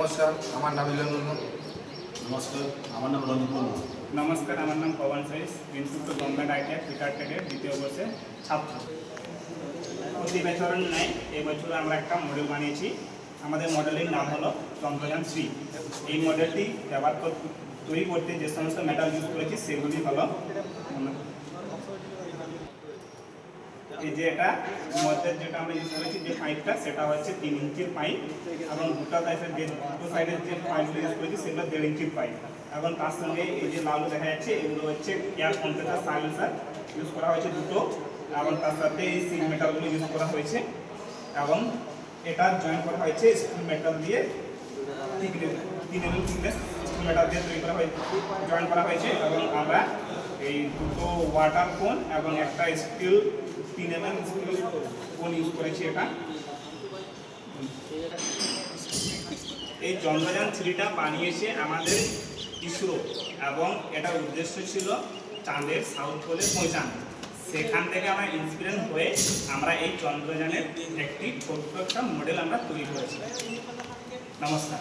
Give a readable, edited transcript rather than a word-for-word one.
নমস্কার, আমার নাম ইলন মুর্মু। নমস্কার, আমার নাম রঞ্জিত মুর্মু। নমস্কার, আমার নাম পবন সাইস, ইনস্টিটিউট গভর্নমেন্ট আইটিআই ফিটারটেডের দ্বিতীয় বর্ষের ছাত্র। প্রতি বছর নেয় এবছর আমরা একটা মডেল বানিয়েছি। আমাদের মডেলের নাম হলো চন্দ্রযান-3। এই মডেলটি তৈরি করতে যে সমস্ত মেটাল ইউজ করেছি সেগুলি হলো এই যে এটা মধ্যে যেটা আমরা ইউজ করেছি যে পাইপটা সেটা হচ্ছে 3 ইঞ্চির পাইপ, এবং দুটো সাইডের যে পাইপগুলো ইউজ করেছি সেগুলো 1.5 ইঞ্চির পাইপ। এবং তার সঙ্গে এই যে লালু দেখা যাচ্ছে এগুলো হচ্ছে এয়ার কম্প্রেসার সাইলেন্সার ইউজ করা হয়েছে দুটো, এবং তার সাথে এই সিল মেটালগুলো ইউজ করা হয়েছে, এবং এটা জয়েন করা হয়েছে স্টিল মেটাল দিয়ে 3 mm থিকনেস স্টিল মেটাল দিয়ে তৈরি করা হয়েছে, জয়েন করা হয়েছে। এবং আমরা এই দুটো ওয়াটার কোন এবং একটা স্টিল 3 mm স্টিল কোন ইউজ করেছি। এটা এই চন্দ্রযান-3টা বানিয়েছে আমাদের ইসরো, এবং এটার উদ্দেশ্য ছিল চাঁদের সাউথ পোলে পৌঁছানো। সেখান থেকে আমরা ইন্সপিরেশন হয়ে আমরা এই চন্দ্রযানের একটি ছোট্ট একটা মডেল আমরা তৈরি করেছি। নমস্কার।